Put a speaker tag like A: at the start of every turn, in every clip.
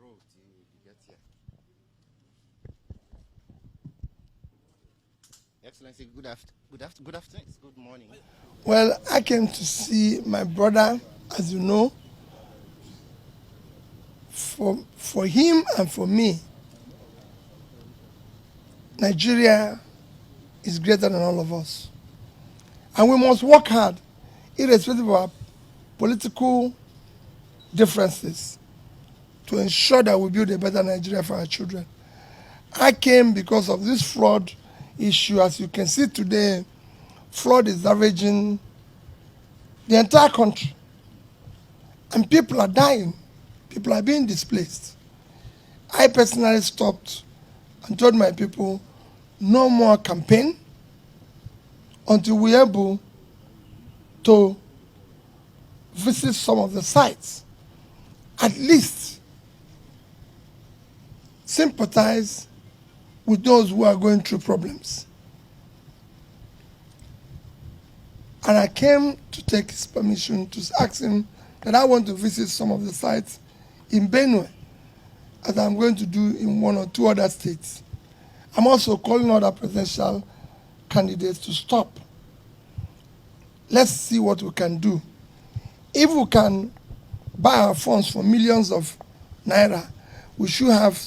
A: road till you get here. Excellency, good afternoon. Good morning.
B: Well, I came to see my brother, as you know. For him and for me, Nigeria is greater than all of us. And we must work hard, irrespective of our political differences, to ensure that we build a better Nigeria for our children. I came because of this flood issue. As you can see today, flood is ravaging the entire country. And people are dying. People are being displaced. I personally stopped and told my people, no more campaign until we're able to visit some of the sites. At least sympathize with those who are going through problems. And I came to take his permission to ask him that I want to visit some of the sites in Benue, as I'm going to do in 1 or 2 other states. I'm also calling other presidential candidates to stop. Let's see what we can do. If we can buy our funds for millions of naira, we should have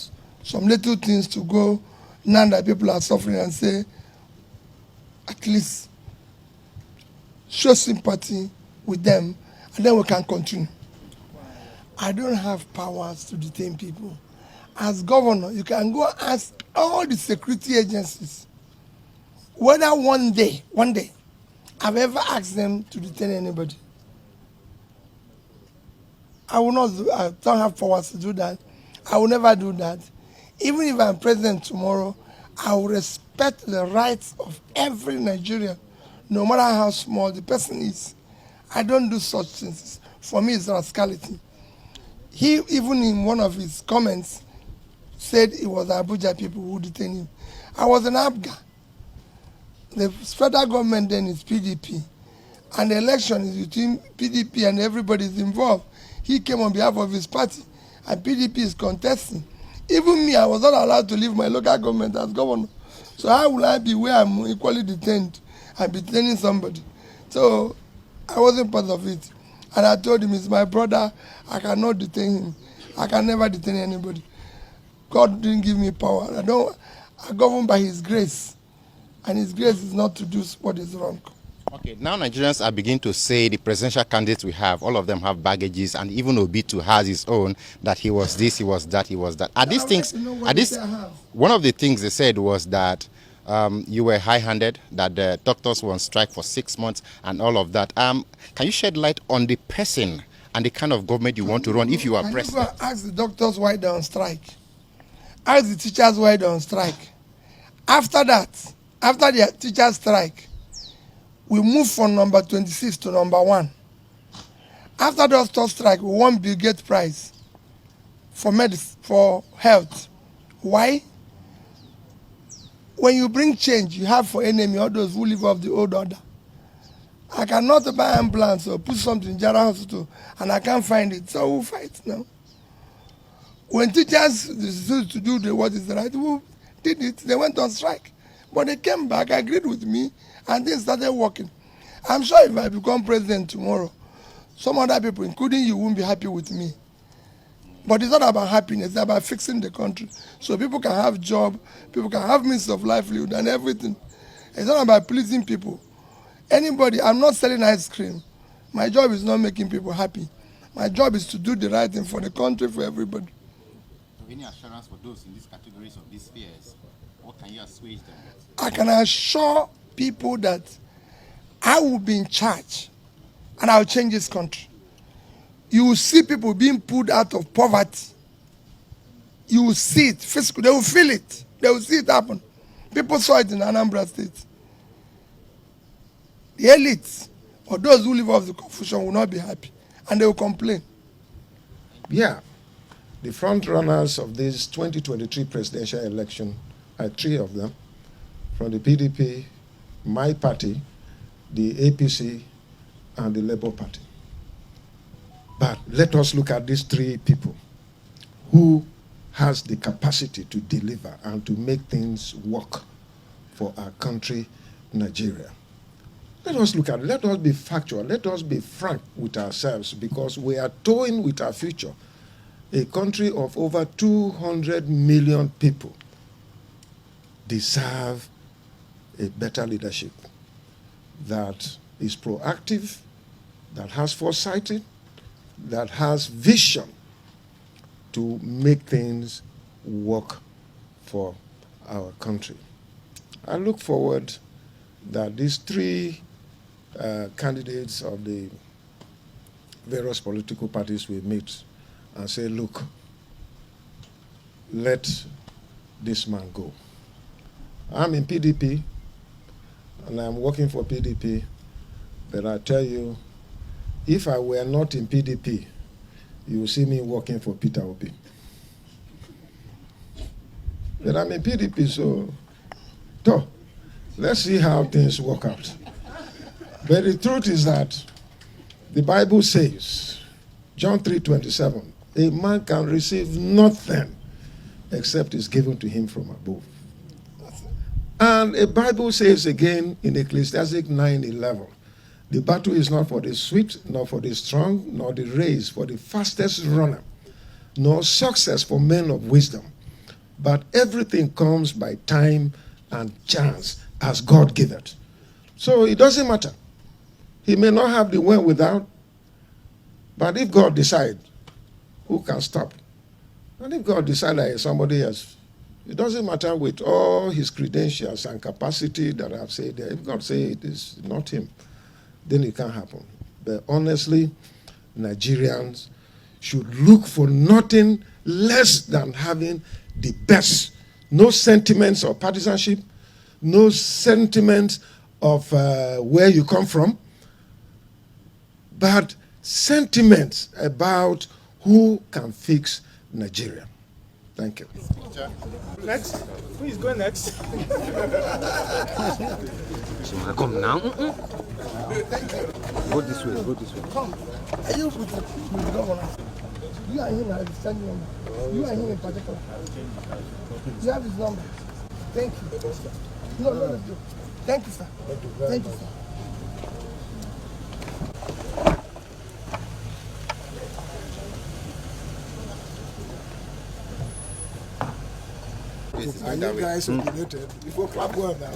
B: some little things to go now that people are suffering and say, at least show sympathy with them, and then we can continue. I don't have powers to detain people. As governor, you can go ask all the security agencies whether one day, I've ever asked them to detain anybody. I don't have powers to do that. I will never do that. Even if I'm president tomorrow, I will respect the rights of every Nigerian, no matter how small the person is. I don't do such things. For me, it's rascality. He, even in one of his comments, said it was Abuja people who detained him. I was in Abga. The federal government then is PDP. And the election is between PDP and everybody is involved. He came on behalf of his party, and PDP is contesting. Even me, I was not allowed to leave my local government as governor. So how will I be where I'm equally detained and be detaining somebody? So I wasn't part of it. And I told him, he's my brother, I cannot detain him. I can never detain anybody. God didn't give me power. I govern by his grace. And his grace is not to do what is wrong.
A: Okay, now Nigerians are beginning to say the presidential candidates we have, all of them have baggages, and even Obi too has his own, that he was this, he was that, he was that. Are these things, one of the things they said was that you were high-handed, that the doctors were on strike for 6 months and all of that. Can you shed light on the person and the kind of government you want to run if you are president?
B: Ask the doctors why they're on strike. Ask the teachers why they're on strike. After that, after the teachers strike, we move from number 26 to number 1. After the doctor strike, we won Bill Gates Prize for medicine, for health. Why? When you bring change, you have for enemy all those who live off the old order. I cannot buy ambulance or put something in General Hospital and I can't find it, so we'll fight now. When teachers decided to do what is right, who did it, they went on strike. But they came back, agreed with me, and they started working. I'm sure if I become president tomorrow, some other people, including you, won't be happy with me. But it's not about happiness, it's about fixing the country. So people can have job, people can have means of livelihood and everything. It's not about pleasing people. Anybody, I'm not selling ice cream. My job is not making people happy. My job is to do the right thing for the country, for everybody.
A: Any assurance for those in these categories of these fears? What can you assuage them with?
B: I can assure people that I will be in charge and I will change this country. You will see people being pulled out of poverty. You will see it physically. They will feel it. They will see it happen. People saw it in Anambra State. The elites or those who live off the confusion will not be happy and they will complain.
C: Yeah. The front runners of this 2023 presidential election are 3 of them, from the PDP, my party, the APC, and the Labour Party. But let us look at these 3 people who has the capacity to deliver and to make things work for our country, Nigeria. Let us look at it. Let us be factual. Let us be frank with ourselves, because we are toying with our future. A country of over 200 million people deserve a better leadership that is proactive, that has foresight, that has vision to make things work for our country. I look forward that these three candidates of the various political parties will meet and say, look, let this man go. I'm in PDP, and I'm working for PDP, but I tell you, if I were not in PDP, you will see me working for Peter Obi. But I'm in PDP, so let's see how things work out. But the truth is that the Bible says, John 3:27, a man can receive nothing except is given to him from above. And the Bible says again in Ecclesiastes 9:11, the battle is not for the swift, nor for the strong, nor the race for the fastest runner, nor success for men of wisdom. But everything comes by time and chance as God giveth. So it doesn't matter. He may not have the wherewithal, but if God decides, who can stop? And if God decides that somebody else, it doesn't matter with all his credentials and capacity that I've said there. If God says it is not him, then it can't happen. But honestly, Nigerians should look for nothing less than having the best. No sentiments of partisanship, no sentiments of where you come from, but sentiments about who can fix Nigeria. Thank you.
D: Next. Who is going next?
E: Come now. Go this way, go this way.
B: Come. Are you with the governor? You and him have the same number. You and him in particular. You have his number. Thank you. No, let's go. Thank you, sir. Thank you, sir.
F: And you guys opinionated before clap well now.